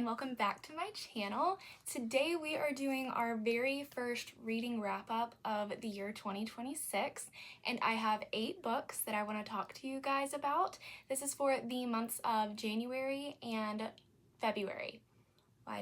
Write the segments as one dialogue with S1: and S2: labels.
S1: welcome back to my channel. Today we are doing our very first reading wrap-up of the year 2026, and I have 8 books that I want to talk to you guys about. This is for the months of January and February. I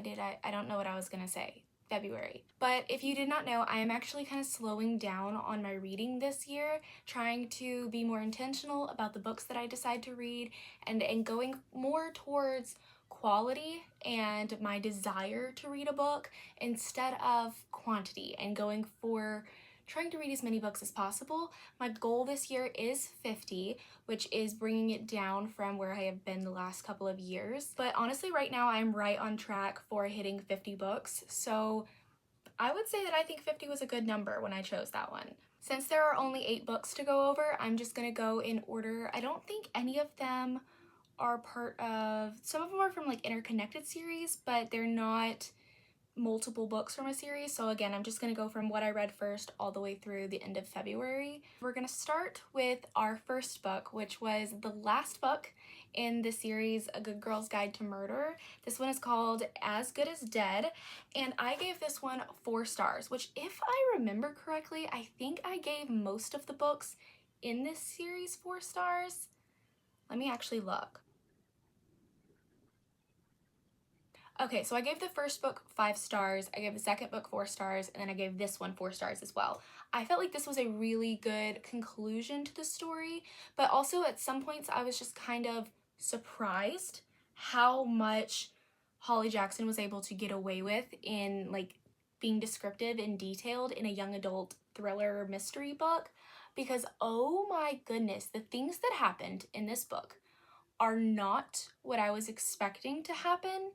S1: don't know what I was gonna say. February. But if you did not know, I am actually kind of slowing down on my reading this year, trying to be more intentional about the books that I decide to read and going more towards quality and my desire to read a book instead of quantity, and going for trying to read as many books as possible. My goal this year is 50, which is bringing it down from where I have been the last couple of years. But honestly, right now I'm right on track for hitting 50 books. So I would say that I think 50 was a good number when I chose that one. Since there are only 8 books to go over, I'm just gonna go in order. I don't think any of them are part of, some of them are from like interconnected series, but they're not multiple books from a series. So again, I'm just gonna go from what I read first all the way through the end of February. We're gonna start with our first book, which was the last book in the series A Good Girl's Guide to Murder. This one is called As Good as Dead, and I gave this one 4 stars, which if I remember correctly, I think I gave most of the books in this series 4 stars. Let me actually look. Okay, so I gave the first book 5 stars, I gave the second book 4 stars, and then I gave this one 4 stars as well. I felt like this was a really good conclusion to the story, but also at some points I was just kind of surprised how much Holly Jackson was able to get away with in like being descriptive and detailed in a young adult thriller mystery book, because oh my goodness, the things that happened in this book are not what I was expecting to happen,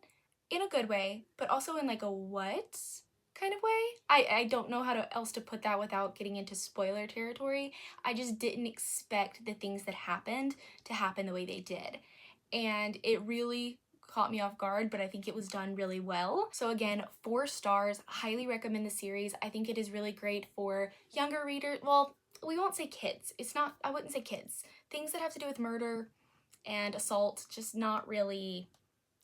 S1: in a good way, but also in like a what kind of way. I don't know how else to put that without getting into spoiler territory. I just didn't expect the things that happened to happen the way they did. And it really caught me off guard, but I think it was done really well. So again, 4 stars, highly recommend the series. I think it is really great for younger readers. Well, we won't say kids. I wouldn't say kids. Things that have to do with murder and assault, just not really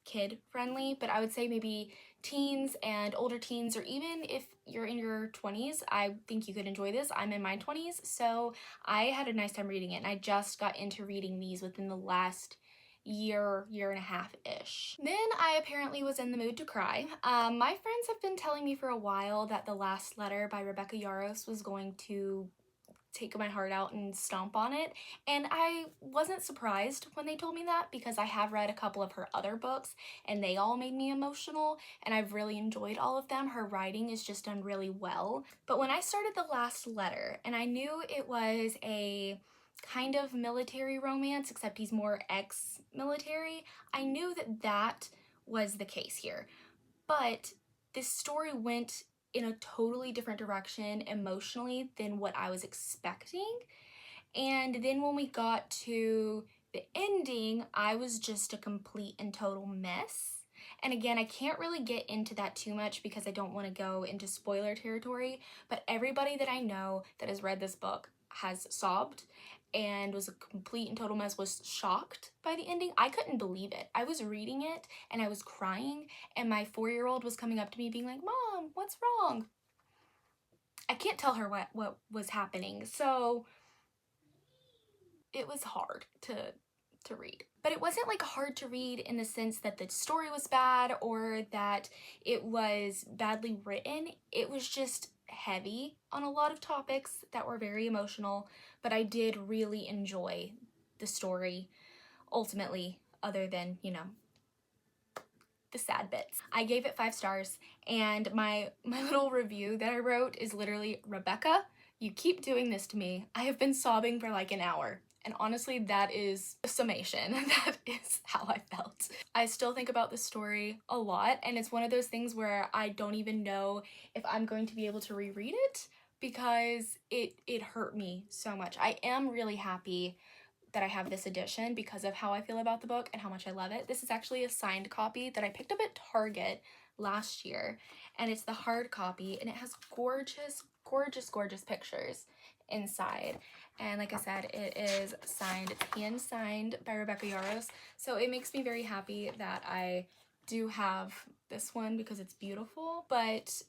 S1: kid friendly, but I would say maybe teens and older teens, or even if you're in your 20s, I think you could enjoy this. I'm in my 20s, so I had a nice time reading it, and I just got into reading these within the last year and a half-ish. Then I apparently was in the mood to cry. My friends have been telling me for a while that The Last Letter by Rebecca Yarros was going to take my heart out and stomp on it, and I wasn't surprised when they told me that, because I have read a couple of her other books and they all made me emotional, and I've really enjoyed all of them. Her writing is just done really well. But when I started The Last Letter, and I knew it was a kind of military romance, except he's more ex-military, I knew that that was the case here. But this story went in a totally different direction emotionally than what I was expecting. And then when we got to the ending, I was just a complete and total mess. And again, I can't really get into that too much because I don't want to go into spoiler territory, but everybody that I know that has read this book has sobbed and was a complete and total mess, was shocked by the ending. I couldn't believe it. I was reading it and I was crying, and my 4-year-old was coming up to me being like, "Mom, what's wrong?" I can't tell her what was happening, so it was hard to read. But it wasn't like hard to read in the sense that the story was bad or that it was badly written. It was just heavy on a lot of topics that were very emotional, but I did really enjoy the story ultimately, other than, you know, the sad bits. I gave it 5 stars, and my little review that I wrote is literally, "Rebecca, you keep doing this to me. I have been sobbing for like an hour." And honestly, that is a summation. That is how I felt. I still think about this story a lot, and it's one of those things where I don't even know if I'm going to be able to reread it, because it hurt me so much. I am really happy that I have this edition because of how I feel about the book and how much I love it. This is actually a signed copy that I picked up at Target last year, and it's the hard copy, and it has gorgeous, gorgeous, gorgeous pictures inside. And like I said, it is signed, it's hand signed by Rebecca Yarros, so it makes me very happy that I do have this one because it's beautiful, but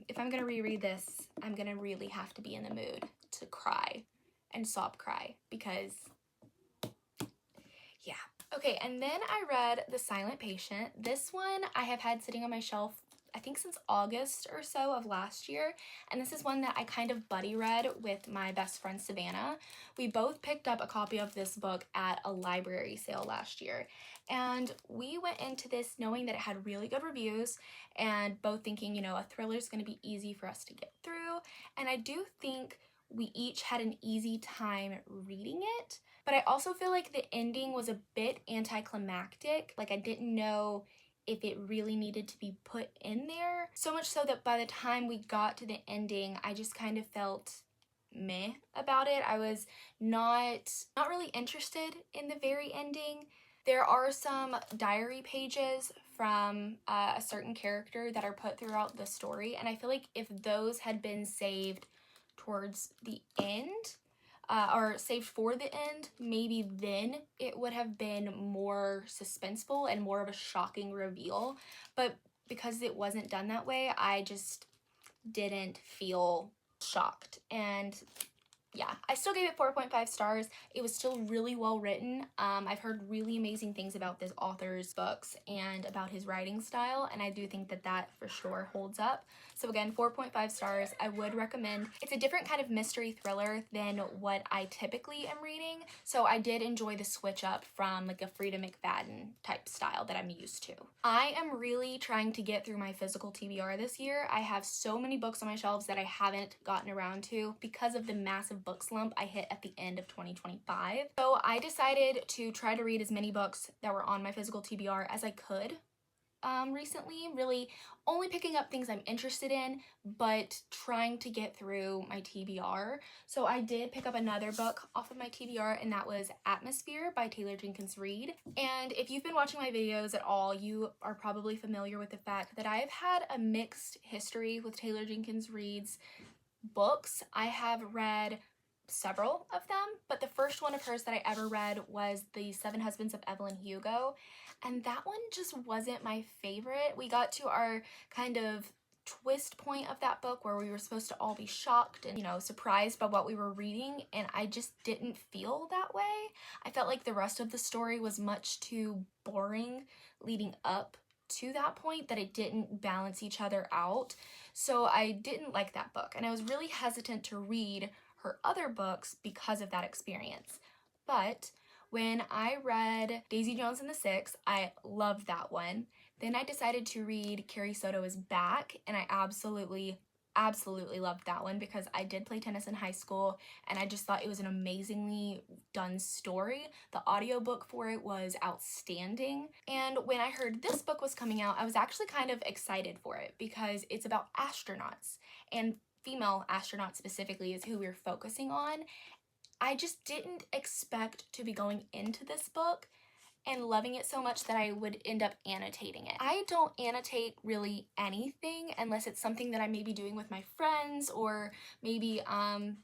S1: if I'm gonna reread this, I'm gonna really have to be in the mood to cry and sob cry because, yeah. Okay, and then I read The Silent Patient. This one I have had sitting on my shelf I think since August or so of last year, and this is one that I kind of buddy read with my best friend Savannah. We both picked up a copy of this book at a library sale last year, and we went into this knowing that it had really good reviews and both thinking, you know, a thriller is going to be easy for us to get through, and I do think we each had an easy time reading it, but I also feel like the ending was a bit anticlimactic. Like I didn't know if it really needed to be put in there. So much so that by the time we got to the ending, I just kind of felt meh about it. I was not really interested in the very ending. There are some diary pages from a certain character that are put throughout the story, and I feel like if those had been saved towards the end, or saved for the end, maybe then it would have been more suspenseful and more of a shocking reveal. But because it wasn't done that way, I just didn't feel shocked. And yeah, I still gave it 4.5 stars. It was still really well written. I've heard really amazing things about this author's books and about his writing style, and I do think that that for sure holds up. So again, 4.5 stars. I would recommend. It's a different kind of mystery thriller than what I typically am reading, so I did enjoy the switch up from like a Frida McFadden type style that I'm used to. I am really trying to get through my physical TBR this year. I have so many books on my shelves that I haven't gotten around to because of the massive book slump I hit at the end of 2025. So I decided to try to read as many books that were on my physical TBR as I could recently, really only picking up things I'm interested in, but trying to get through my TBR. So I did pick up another book off of my TBR, and that was Atmosphere by Taylor Jenkins Reid. And if you've been watching my videos at all, you are probably familiar with the fact that I've had a mixed history with Taylor Jenkins Reid's books. I have read several of them, but the first one of hers that I ever read was The Seven Husbands of Evelyn Hugo, and that one just wasn't my favorite. We got to our kind of twist point of that book where we were supposed to all be shocked and, you know, surprised by what we were reading, and I just didn't feel that way. I felt like the rest of the story was much too boring leading up to that point, that it didn't balance each other out. So I didn't like that book, and I was really hesitant to read her other books because of that experience. But when I read Daisy Jones and the Six, I loved that one. Then I decided to read Carrie Soto is Back, and I absolutely loved that one because I did play tennis in high school, and I just thought it was an amazingly done story. The audiobook for it was outstanding, and when I heard this book was coming out, I was actually kind of excited for it because it's about astronauts, and female astronauts specifically is who we're focusing on. I just didn't expect to be going into this book and loving it so much that I would end up annotating it. I don't annotate really anything unless it's something that I may be doing with my friends, or maybe and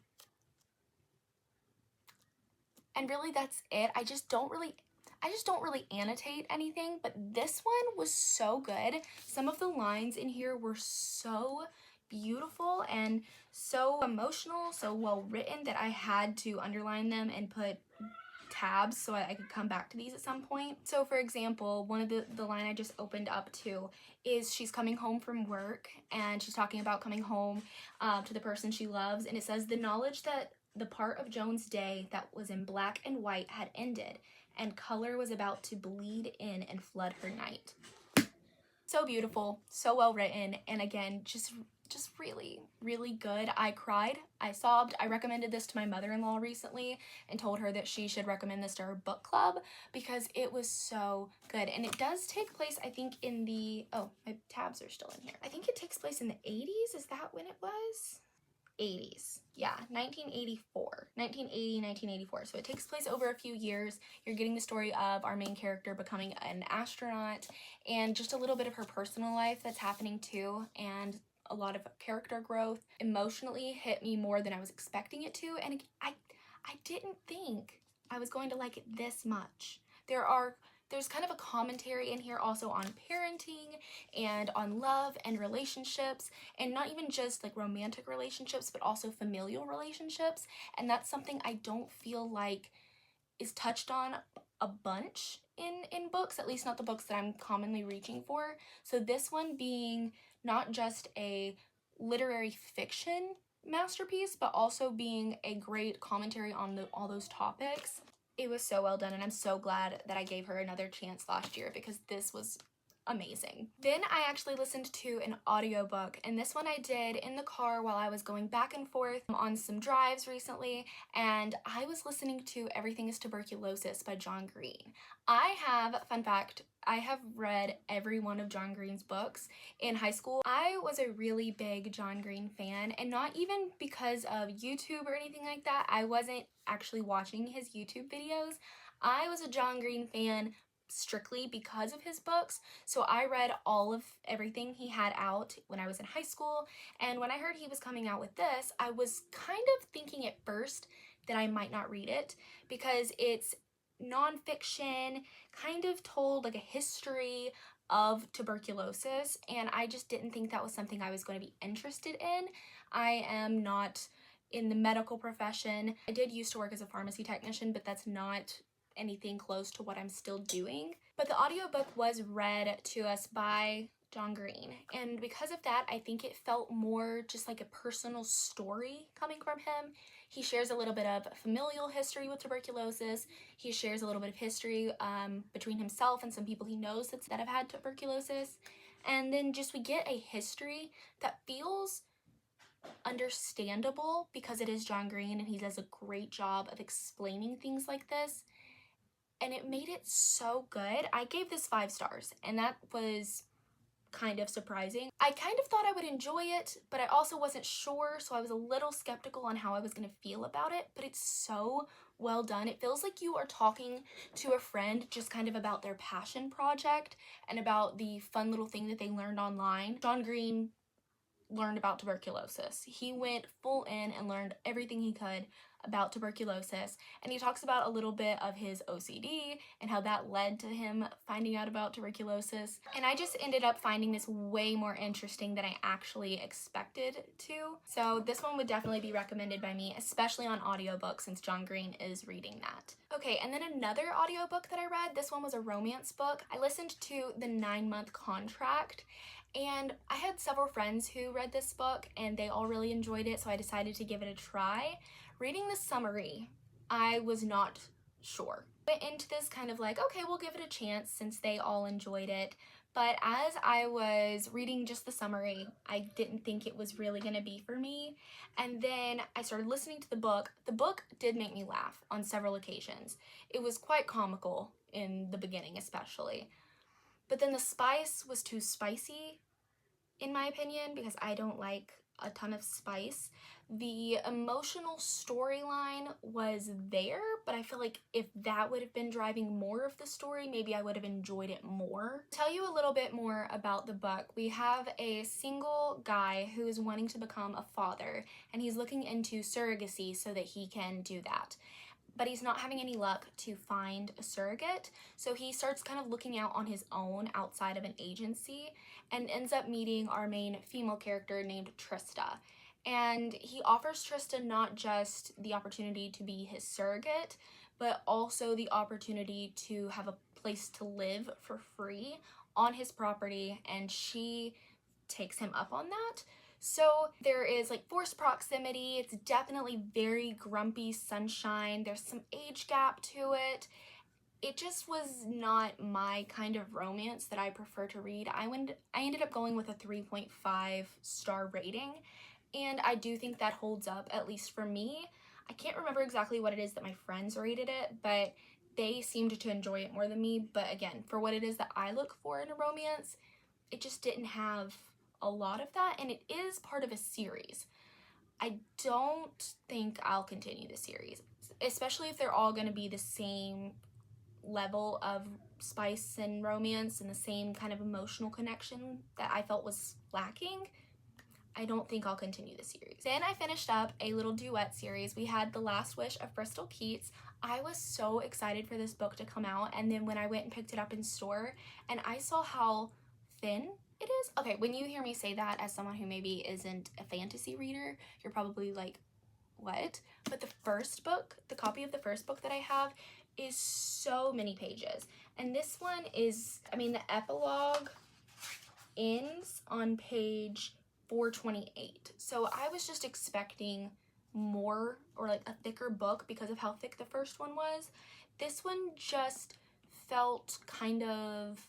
S1: really that's it. I just don't really annotate anything, but this one was so good. Some of the lines in here were so beautiful and so emotional, so well written that I had to underline them and put tabs so I could come back to these at some point. So for example, one of the line I just opened up to is she's coming home from work, and she's talking about coming home to the person she loves, and it says, the knowledge that the part of Joan's day that was in black and white had ended, and color was about to bleed in and flood her night. So beautiful, so well written, and again, just really good. I cried, I sobbed. I recommended this to my mother-in-law recently and told her that she should recommend this to her book club because it was so good. And it does take place, I think, in the, oh, my tabs are still in here. I think it takes place in the 80s. Is that when it was? 80s. Yeah, 1984. So it takes place over a few years. You're getting the story of our main character becoming an astronaut, and just a little bit of her personal life that's happening too, and a lot of character growth. Emotionally hit me more than I was expecting it to, and I didn't think I was going to like it this much. There are There's kind of a commentary in here also on parenting and on love and relationships, and not even just like romantic relationships, but also familial relationships. And that's something I don't feel like is touched on a bunch in books, at least not the books that I'm commonly reaching for. So this one being not just a literary fiction masterpiece, but also being a great commentary on all those topics. It was so well done, and I'm so glad that I gave her another chance last year because this was amazing. Then I actually listened to an audiobook, and this one I did in the car while I was going back and forth on some drives recently, and I was listening to Everything is Tuberculosis by John Green. Fun fact, I have read every one of John Green's books in high school. I was a really big John Green fan, and not even because of YouTube or anything like that. I wasn't actually watching his YouTube videos. I was a John Green fan strictly because of his books. So I read all of everything he had out when I was in high school, and when I heard he was coming out with this, I was kind of thinking at first that I might not read it because it's nonfiction, kind of told like a history of tuberculosis, and I just didn't think that was something I was going to be interested in. I am not in the medical profession. I did used to work as a pharmacy technician, but that's not anything close to what I'm still doing. But the audiobook was read to us by John Green, and because of that, I think it felt more just like a personal story coming from him. He shares a little bit of familial history with tuberculosis. He shares a little bit of history between himself and some people he knows that have had tuberculosis. And then just we get a history that feels understandable because it is John Green and he does a great job of explaining things like this. And it made it so good. I gave this 5 stars, and that was kind of surprising. I kind of thought I would enjoy it, but I also wasn't sure, so I was a little skeptical on how I was going to feel about it, but it's so well done. It feels like you are talking to a friend just kind of about their passion project and about the fun little thing that they learned online. John Green learned about tuberculosis. He went full in and learned everything he could about tuberculosis, and he talks about a little bit of his OCD and how that led to him finding out about tuberculosis. And I just ended up finding this way more interesting than I actually expected to. So this one would definitely be recommended by me, especially on audiobook since John Green is reading that. Okay, and then another audiobook that I read, this one was a romance book. I listened to The 9-Month Contract, and I had several friends who read this book and they all really enjoyed it, so I decided to give it a try. Reading the summary, I was not sure. Went into this kind of like, okay, we'll give it a chance since they all enjoyed it. But as I was reading just the summary, I didn't think it was really gonna be for me. And then I started listening to the book. The book did make me laugh on several occasions. It was quite comical in the beginning especially. But then the spice was too spicy, in my opinion, because I don't like a ton of spice. The emotional storyline was there, but I feel like if that would have been driving more of the story, maybe I would have enjoyed it more. To tell you a little bit more about the book, we have a single guy who is wanting to become a father, and he's looking into surrogacy so that he can do that. But he's not having any luck to find a surrogate, so he starts kind of looking out on his own outside of an agency and ends up meeting our main female character named Trista. And he offers Trista not just the opportunity to be his surrogate, but also the opportunity to have a place to live for free on his property, and she takes him up on that. So there is like forced proximity. It's definitely very grumpy sunshine. There's some age gap to it. It just was not my kind of romance that I prefer to read. I ended up going with a 3.5 star rating, and I do think that holds up, at least for me. I can't remember exactly what it is that my friends rated it, but they seemed to enjoy it more than me. But again, for what it is that I look for in a romance, it just didn't have a lot of that, and it is part of a series. I don't think I'll continue the series, especially if they're all going to be the same level of spice and romance and the same kind of emotional connection that I felt was lacking. I don't think I'll continue the series. Then I finished up a little duet series. We had The Last Wish of Bristol Keats. I was so excited for this book to come out, and then when I went and picked it up in store and I saw how thin it is. Okay, when you hear me say that as someone who maybe isn't a fantasy reader, you're probably like, what? But the first book, the copy of the first book that I have, is so many pages. And this one is, I mean, the epilogue ends on page 428. So I was just expecting more, or like a thicker book because of how thick the first one was. This one just felt kind of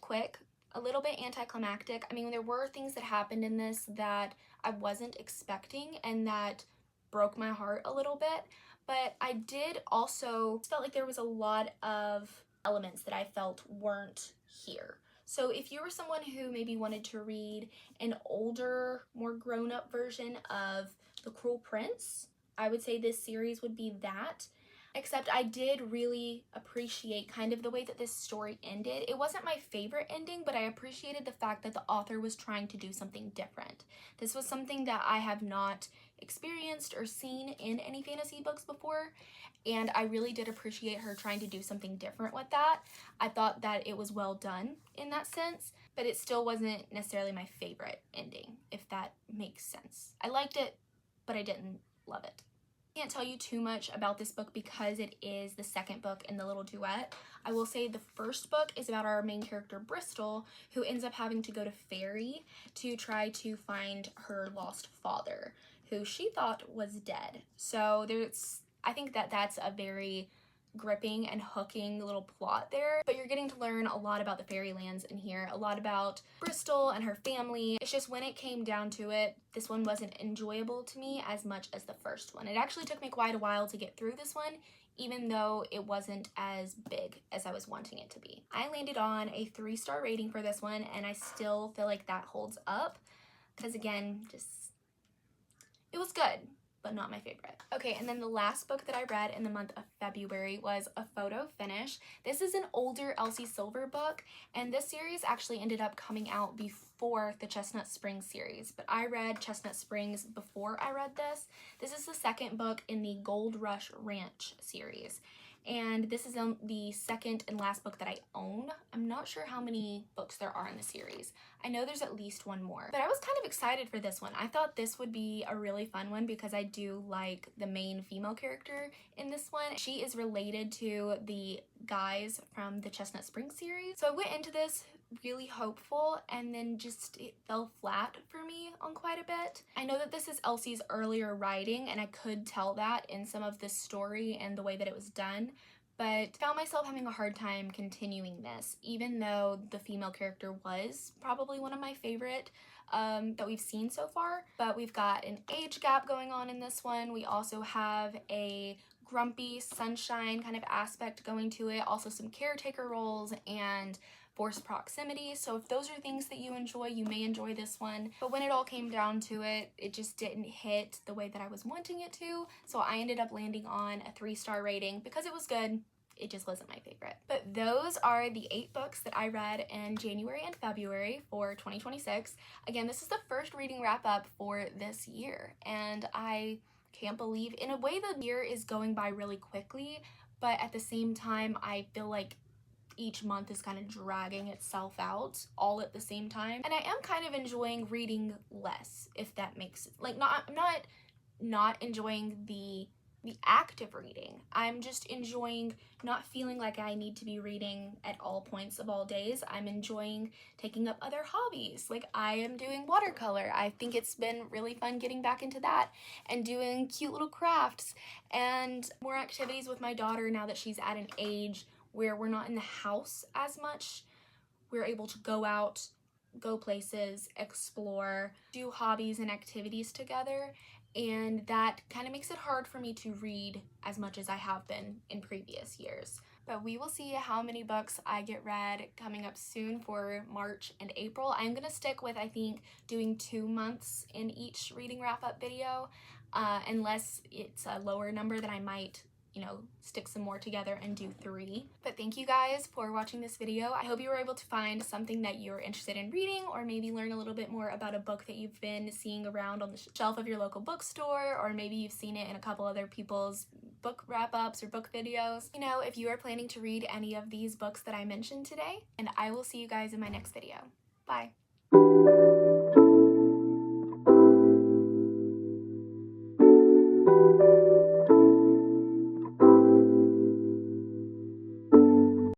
S1: quick, a little bit anticlimactic. I mean, there were things that happened in this that I wasn't expecting and that broke my heart a little bit, but I did also felt like there was a lot of elements that I felt weren't here. So if you were someone who maybe wanted to read an older, more grown-up version of The Cruel Prince, I would say this series would be that. Except I did really appreciate kind of the way that this story ended. It wasn't my favorite ending, but I appreciated the fact that the author was trying to do something different. This was something that I have not experienced or seen in any fantasy books before, and I really did appreciate her trying to do something different with that. I thought that it was well done in that sense, but it still wasn't necessarily my favorite ending, if that makes sense. I liked it, but I didn't love it. I can't tell you too much about this book because it is the second book in the little duet. I will say the first book is about our main character Bristol, who ends up having to go to Fairy to try to find her lost father, who she thought was dead. So I think that that's a very gripping and hooking little plot there, but you're getting to learn a lot about the fairylands in here, a lot about Bristol and her family. It's just when it came down to it, this one wasn't enjoyable to me as much as the first one. It actually took me quite a while to get through this one, even though it wasn't as big as I was wanting it to be. I landed on a 3-star rating for this one, and I still feel like that holds up because, again, it was good, but not my favorite. Okay, and then the last book that I read in the month of February was A Photo Finish. This is an older Elsie Silver book, and this series actually ended up coming out before the Chestnut Springs series, but I read Chestnut Springs before I read this. This is the second book in the Gold Rush Ranch series, and this is the second and last book that I own. I'm not sure how many books there are in the series. I know there's at least one more, but I was kind of excited for this one. I thought this would be a really fun one because I do like the main female character in this one. She is related to the guys from the Chestnut Springs series. So I went into this really hopeful, and then it fell flat for me on quite a bit. I know that this is Elsie's earlier writing, and I could tell that in some of the story and the way that it was done, but found myself having a hard time continuing this, even though the female character was probably one of my favorite that we've seen so far. But we've got an age gap going on in this one. We also have a grumpy sunshine kind of aspect going to it, also some caretaker roles and forced proximity. So if those are things that you enjoy, you may enjoy this one. But when it all came down to it, it just didn't hit the way that I was wanting it to. So I ended up landing on a 3-star rating because it was good. It just wasn't my favorite. But those are the 8 books that I read in January and February for 2026. Again, this is the first reading wrap up for this year, and I can't believe, in a way, the year is going by really quickly, but at the same time, I feel like each month is kind of dragging itself out all at the same time. And I am kind of enjoying reading less, if that makes sense. Like, I'm not enjoying the act of reading. I'm just enjoying not feeling like I need to be reading at all points of all days. I'm enjoying taking up other hobbies. Like, I am doing watercolor. I think it's been really fun getting back into that and doing cute little crafts and more activities with my daughter now that she's at an age where we're not in the house as much. We're able to go out, go places, explore, do hobbies and activities together, and that kind of makes it hard for me to read as much as I have been in previous years. But we will see how many books I get read coming up soon for March and April. I'm gonna stick with, I think, doing 2 months in each reading wrap-up video, unless it's a lower number, then I might you know, stick some more together and do 3. But thank you guys for watching this video. I hope you were able to find something that you're interested in reading, or maybe learn a little bit more about a book that you've been seeing around on the shelf of your local bookstore, or maybe you've seen it in a couple other people's book wrap-ups or book videos. You know, if you are planning to read any of these books that I mentioned today, and I will see you guys in my next video. Bye.